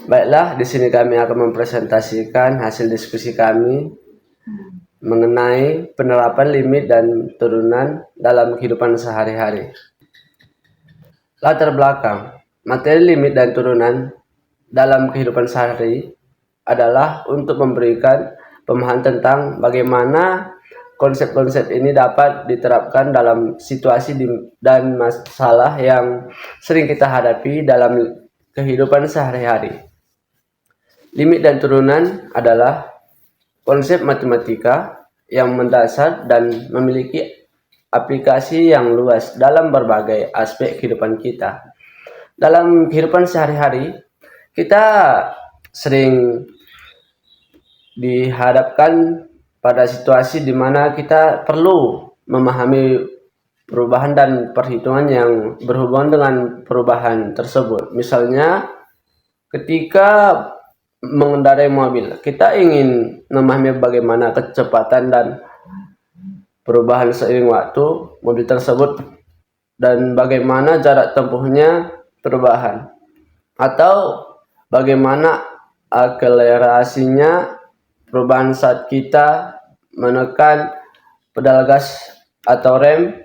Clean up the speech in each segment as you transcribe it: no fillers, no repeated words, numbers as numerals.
Baiklah, di sini kami akan mempresentasikan hasil diskusi kami mengenai penerapan limit dan turunan dalam kehidupan sehari-hari. Latar belakang, materi limit dan turunan dalam kehidupan sehari adalah untuk memberikan pemahaman tentang bagaimana konsep-konsep ini dapat diterapkan dalam situasi dan masalah yang sering kita hadapi dalam kehidupan sehari-hari. Limit dan turunan adalah konsep matematika yang mendasar dan memiliki aplikasi yang luas dalam berbagai aspek kehidupan kita. Dalam kehidupan sehari-hari, kita sering dihadapkan pada situasi di mana kita perlu memahami perubahan dan perhitungan yang berhubungan dengan perubahan tersebut. Misalnya, ketika mengendarai mobil, kita ingin memahami bagaimana kecepatan dan perubahan seiring waktu mobil tersebut dan bagaimana jarak tempuhnya perubahan, atau bagaimana akselerasinya perubahan saat kita menekan pedal gas atau rem.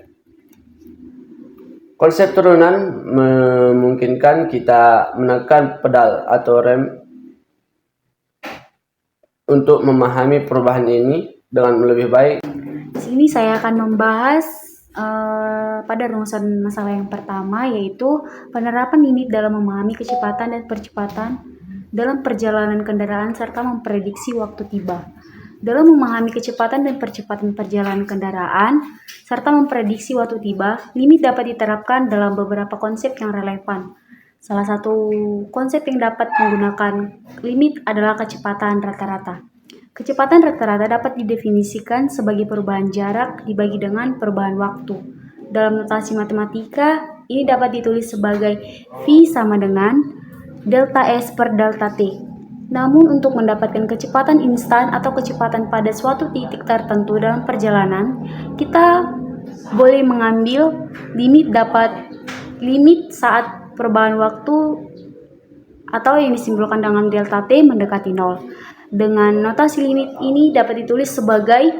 Konsep turunan memungkinkan kita menekan pedal atau rem untuk memahami perubahan ini dengan lebih baik. Di sini saya akan membahas pada rumusan masalah yang pertama, yaitu penerapan limit dalam memahami kecepatan dan percepatan dalam perjalanan kendaraan serta memprediksi waktu tiba. Dalam memahami kecepatan dan percepatan perjalanan kendaraan serta memprediksi waktu tiba, limit dapat diterapkan dalam beberapa konsep yang relevan. Salah satu konsep yang dapat menggunakan limit adalah kecepatan rata-rata. Kecepatan rata-rata dapat didefinisikan sebagai perubahan jarak dibagi dengan perubahan waktu. Dalam notasi matematika, ini dapat ditulis sebagai V sama dengan delta S per delta T. Namun untuk mendapatkan kecepatan instan atau kecepatan pada suatu titik tertentu dalam perjalanan, kita boleh mengambil limit saat perubahan waktu atau yang disimbolkan dengan delta T mendekati 0. Dengan notasi limit ini dapat ditulis sebagai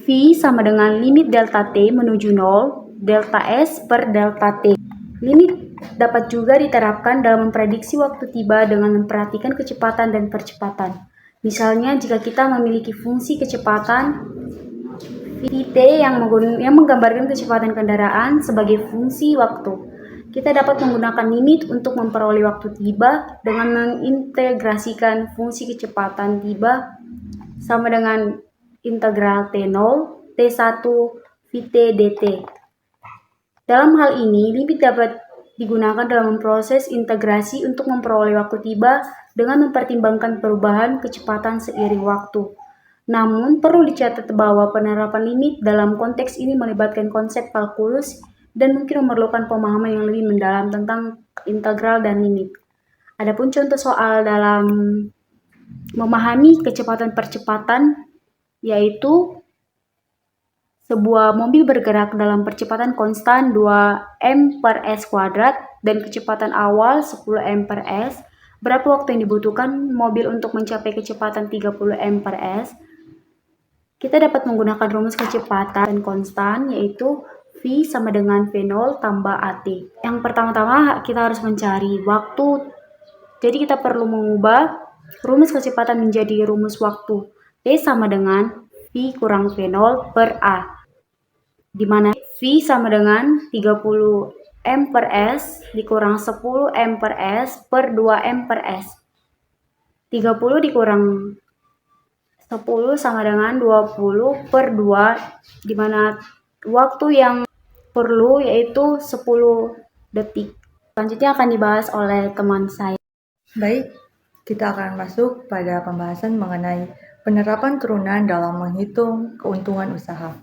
V sama dengan limit delta T menuju 0, delta S per delta T. Limit dapat juga diterapkan dalam memprediksi waktu tiba dengan memperhatikan kecepatan dan percepatan. Misalnya, jika kita memiliki fungsi kecepatan Vt yang menggambarkan kecepatan kendaraan sebagai fungsi waktu, kita dapat menggunakan limit untuk memperoleh waktu tiba dengan mengintegrasikan fungsi kecepatan tiba sama dengan integral T0, T1, Vt dt. Dalam hal ini, limit dapat digunakan dalam proses integrasi untuk memperoleh waktu tiba dengan mempertimbangkan perubahan kecepatan seiring waktu. Namun, perlu dicatat bahwa penerapan limit dalam konteks ini melibatkan konsep kalkulus dan mungkin memerlukan pemahaman yang lebih mendalam tentang integral dan limit. Adapun contoh soal dalam memahami kecepatan percepatan, yaitu sebuah mobil bergerak dalam percepatan konstan 2 m per s kuadrat dan kecepatan awal 10 m per s. Berapa waktu yang dibutuhkan mobil untuk mencapai kecepatan 30 m per s? Kita dapat menggunakan rumus kecepatan konstan, yaitu V sama dengan V0 tambah AT. Yang pertama-tama kita harus mencari waktu. Jadi kita perlu mengubah rumus kecepatan menjadi rumus waktu. T sama dengan V kurang V0 per A. Di mana V sama dengan 30 M per S dikurang 10 M per S per 2 M per S. 30 dikurang 10 sama dengan 20 per 2, di mana waktu yang perlu yaitu 10 detik. Selanjutnya akan dibahas oleh teman saya. Baik, kita akan masuk pada pembahasan mengenai penerapan turunan dalam menghitung keuntungan usaha.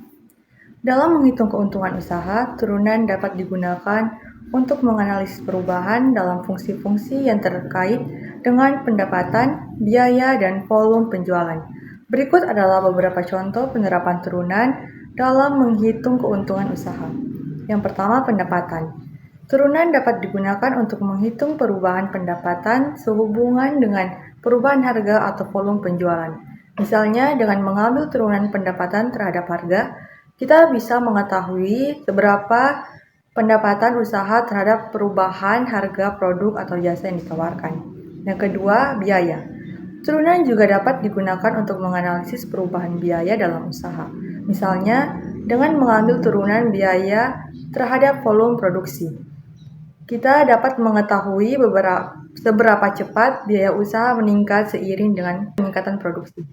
Dalam menghitung keuntungan usaha, turunan dapat digunakan untuk menganalisis perubahan dalam fungsi-fungsi yang terkait dengan pendapatan, biaya, dan volume penjualan. Berikut adalah beberapa contoh penerapan turunan dalam menghitung keuntungan usaha. Yang pertama, pendapatan. Turunan dapat digunakan untuk menghitung perubahan pendapatan sehubungan dengan perubahan harga atau volume penjualan. Misalnya, dengan mengambil turunan pendapatan terhadap harga, kita bisa mengetahui seberapa pendapatan usaha terhadap perubahan harga produk atau jasa yang ditawarkan. Yang kedua, biaya. Turunan juga dapat digunakan untuk menganalisis perubahan biaya dalam usaha. Misalnya, dengan mengambil turunan biaya terhadap volume produksi, kita dapat mengetahui seberapa cepat biaya usaha meningkat seiring dengan peningkatan produksi.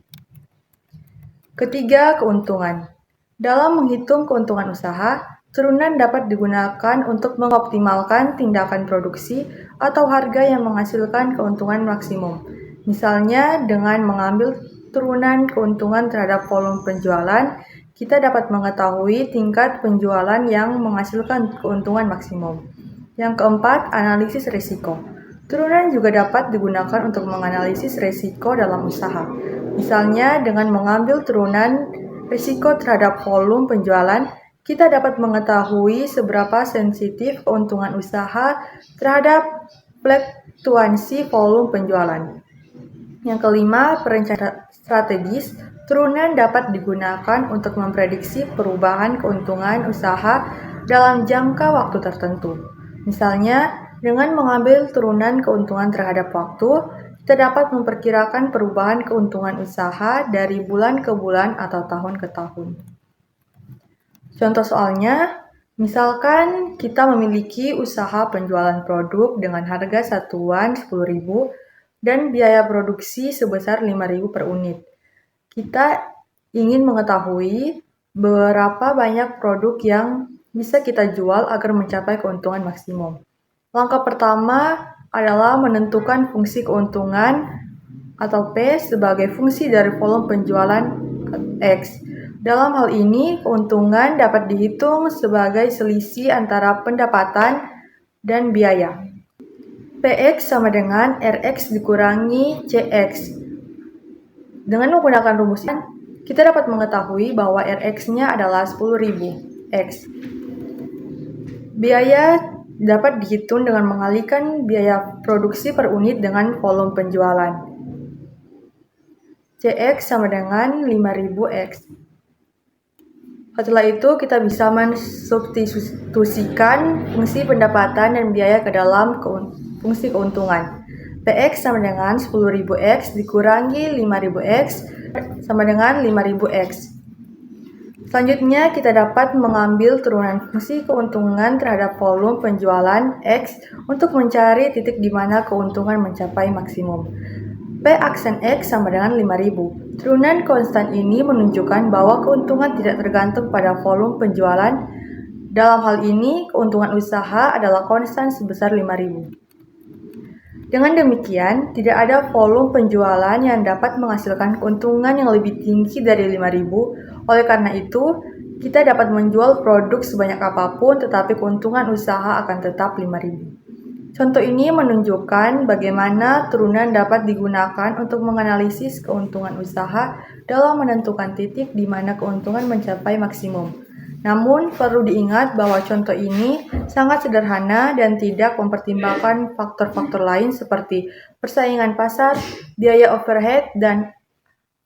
Ketiga, keuntungan. Dalam menghitung keuntungan usaha, turunan dapat digunakan untuk mengoptimalkan tindakan produksi atau harga yang menghasilkan keuntungan maksimum. Misalnya, dengan mengambil turunan keuntungan terhadap volume penjualan, kita dapat mengetahui tingkat penjualan yang menghasilkan keuntungan maksimum. Yang keempat, analisis risiko. Turunan juga dapat digunakan untuk menganalisis risiko dalam usaha. Misalnya, dengan mengambil turunan risiko terhadap volume penjualan, kita dapat mengetahui seberapa sensitif keuntungan usaha terhadap fluktuasi volume penjualan. Yang kelima, perencanaan strategis. Turunan dapat digunakan untuk memprediksi perubahan keuntungan usaha dalam jangka waktu tertentu. Misalnya, dengan mengambil turunan keuntungan terhadap waktu, kita dapat memperkirakan perubahan keuntungan usaha dari bulan ke bulan atau tahun ke tahun. Contoh soalnya, misalkan kita memiliki usaha penjualan produk dengan harga satuan 10.000 dan biaya produksi sebesar 5.000 per unit. Kita ingin mengetahui berapa banyak produk yang bisa kita jual agar mencapai keuntungan maksimum. Langkah pertama adalah menentukan fungsi keuntungan atau P sebagai fungsi dari volume penjualan X. Dalam hal ini, keuntungan dapat dihitung sebagai selisih antara pendapatan dan biaya. PX sama dengan RX dikurangi CX. Dengan menggunakan rumus ini, kita dapat mengetahui bahwa RX-nya adalah 10.000 X. Biaya dapat dihitung dengan mengalihkan biaya produksi per unit dengan volume penjualan. CX sama dengan 5.000 X. Setelah itu, kita bisa mensubstitusikan fungsi pendapatan dan biaya ke dalam fungsi keuntungan. PX sama dengan 10.000 X dikurangi 5.000 X sama dengan 5.000 X. Selanjutnya, kita dapat mengambil turunan fungsi keuntungan terhadap volume penjualan X untuk mencari titik di mana keuntungan mencapai maksimum. P aksen X sama dengan 5.000. Turunan konstan ini menunjukkan bahwa keuntungan tidak tergantung pada volume penjualan. Dalam hal ini, keuntungan usaha adalah konstan sebesar 5.000. Dengan demikian, tidak ada volume penjualan yang dapat menghasilkan keuntungan yang lebih tinggi dari 5.000. Oleh karena itu, kita dapat menjual produk sebanyak apapun, tetapi keuntungan usaha akan tetap 5.000. Contoh ini menunjukkan bagaimana turunan dapat digunakan untuk menganalisis keuntungan usaha dalam menentukan titik di mana keuntungan mencapai maksimum. Namun, perlu diingat bahwa contoh ini sangat sederhana dan tidak mempertimbangkan faktor-faktor lain seperti persaingan pasar, biaya overhead, dan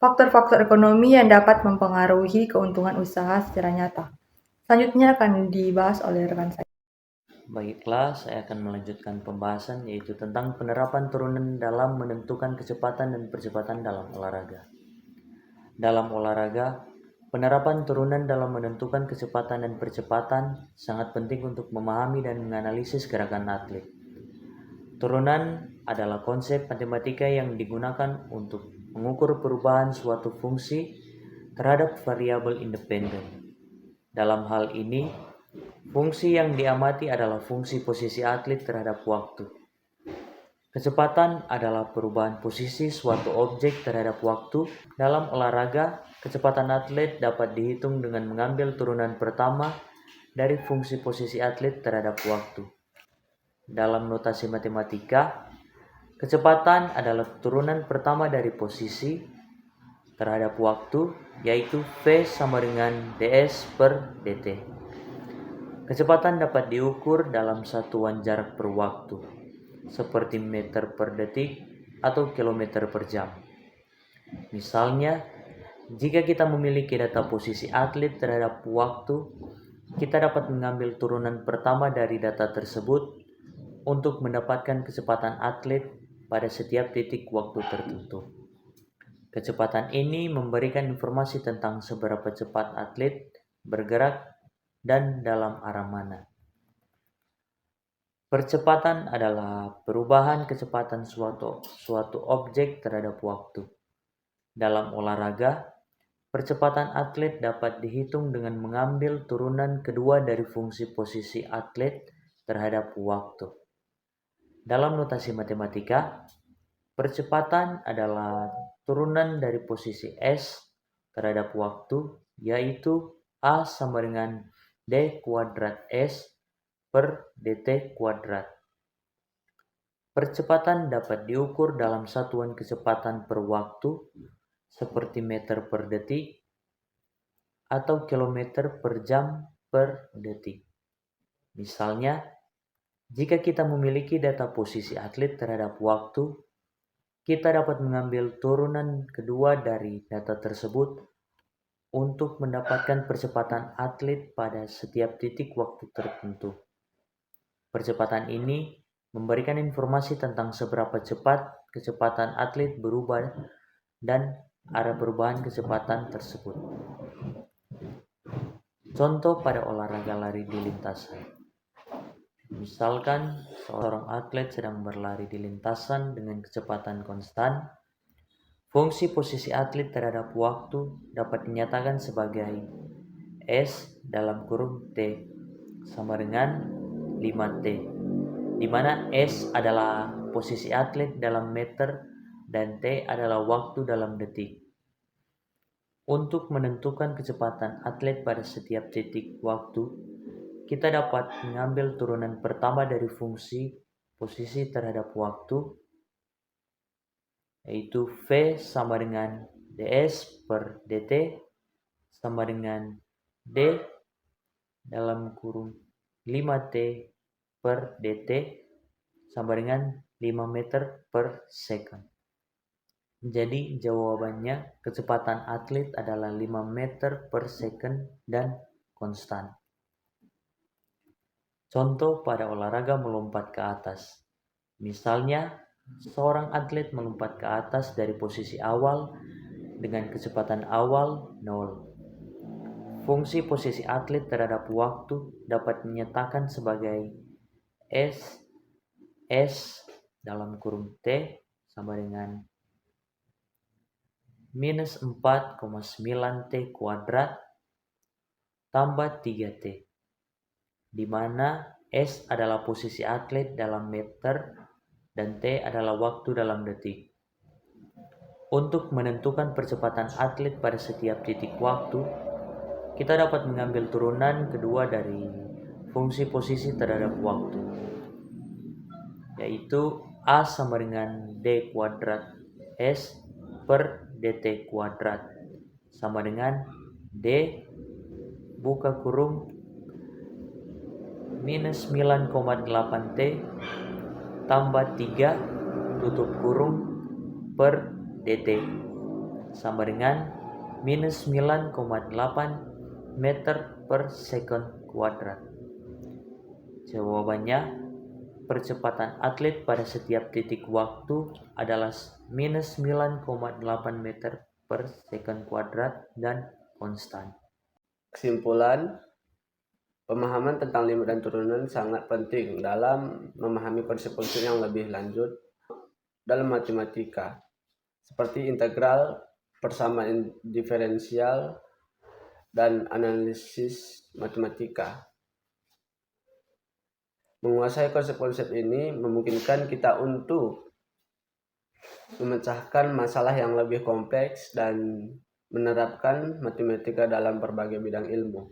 faktor-faktor ekonomi yang dapat mempengaruhi keuntungan usaha secara nyata. Selanjutnya akan dibahas oleh rekan saya. Baiklah, saya akan melanjutkan pembahasan yaitu tentang penerapan turunan dalam menentukan kecepatan dan percepatan dalam olahraga. Dalam olahraga, penerapan turunan dalam menentukan kecepatan dan percepatan sangat penting untuk memahami dan menganalisis gerakan atlet. Turunan adalah konsep matematika yang digunakan untuk mengukur perubahan suatu fungsi terhadap variabel independen. Dalam hal ini, fungsi yang diamati adalah fungsi posisi atlet terhadap waktu. Kecepatan adalah perubahan posisi suatu objek terhadap waktu. Dalam olahraga, kecepatan atlet dapat dihitung dengan mengambil turunan pertama dari fungsi posisi atlet terhadap waktu. Dalam notasi matematika, kecepatan adalah turunan pertama dari posisi terhadap waktu, yaitu V sama dengan ds per dt. Kecepatan dapat diukur dalam satuan jarak per waktu, seperti meter per detik atau kilometer per jam. Misalnya, jika kita memiliki data posisi atlet terhadap waktu, kita dapat mengambil turunan pertama dari data tersebut untuk mendapatkan kecepatan atlet pada setiap titik waktu tertentu. Kecepatan ini memberikan informasi tentang seberapa cepat atlet bergerak dan dalam arah mana. Percepatan adalah perubahan kecepatan suatu objek terhadap waktu. Dalam olahraga, percepatan atlet dapat dihitung dengan mengambil turunan kedua dari fungsi posisi atlet terhadap waktu. Dalam notasi matematika, percepatan adalah turunan dari posisi S terhadap waktu, yaitu A sama dengan D kuadrat S per dt kuadrat. Percepatan dapat diukur dalam satuan kecepatan per waktu, seperti meter per detik atau kilometer per jam per detik. Misalnya, jika kita memiliki data posisi atlet terhadap waktu, kita dapat mengambil turunan kedua dari data tersebut untuk mendapatkan percepatan atlet pada setiap titik waktu tertentu. Percepatan ini memberikan informasi tentang seberapa cepat kecepatan atlet berubah dan arah perubahan kecepatan tersebut. Contoh pada olahraga lari di lintasan. Misalkan seorang atlet sedang berlari di lintasan dengan kecepatan konstan, fungsi posisi atlet terhadap waktu dapat dinyatakan sebagai S dalam kurung T sama dengan 5T, di mana S adalah posisi atlet dalam meter dan T adalah waktu dalam detik. Untuk menentukan kecepatan atlet pada setiap titik waktu, kita dapat mengambil turunan pertama dari fungsi posisi terhadap waktu, yaitu V sama dengan ds per dt sama dengan D dalam kurung 5T per dt sama dengan 5 meter per second. Jadi jawabannya kecepatan atlet adalah 5 meter per second dan konstan. Contoh pada olahraga melompat ke atas. Misalnya, seorang atlet melompat ke atas dari posisi awal dengan kecepatan awal 0. Fungsi posisi atlet terhadap waktu dapat dinyatakan sebagai S dalam kurung T sama dengan minus 4,9 T kuadrat tambah 3T, di mana S adalah posisi atlet dalam meter dan T adalah waktu dalam detik. Untuk menentukan percepatan atlet pada setiap titik waktu, kita dapat mengambil turunan kedua dari fungsi posisi terhadap waktu, yaitu A sama dengan D kuadrat S per dt kuadrat sama dengan D buka kurung minus 9,8 T tambah 3 tutup kurung per dt sama dengan minus 9,8 meter per second kuadrat. Jawabannya, percepatan atlet pada setiap titik waktu adalah minus 9,8 meter per second kuadrat dan konstan. Kesimpulan, pemahaman tentang limit dan turunan sangat penting dalam memahami konsep-konsep yang lebih lanjut dalam matematika, seperti integral, persamaan diferensial, dan analisis matematika. Menguasai konsep-konsep ini memungkinkan kita untuk memecahkan masalah yang lebih kompleks dan menerapkan matematika dalam berbagai bidang ilmu.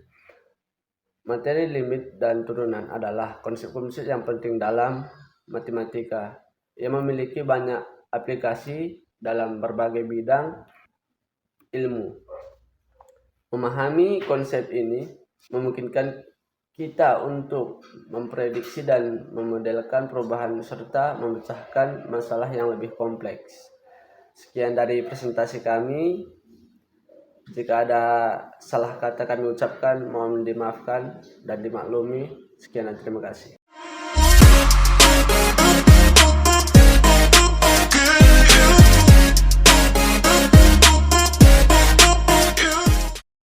Materi limit dan turunan adalah konsep-konsep yang penting dalam matematika. Ia memiliki banyak aplikasi dalam berbagai bidang ilmu. Memahami konsep ini memungkinkan kita untuk memprediksi dan memodelkan perubahan serta memecahkan masalah yang lebih kompleks. Sekian dari presentasi kami. Jika ada salah kata kami ucapkan, mohon dimaafkan dan dimaklumi. Sekian dan terima kasih.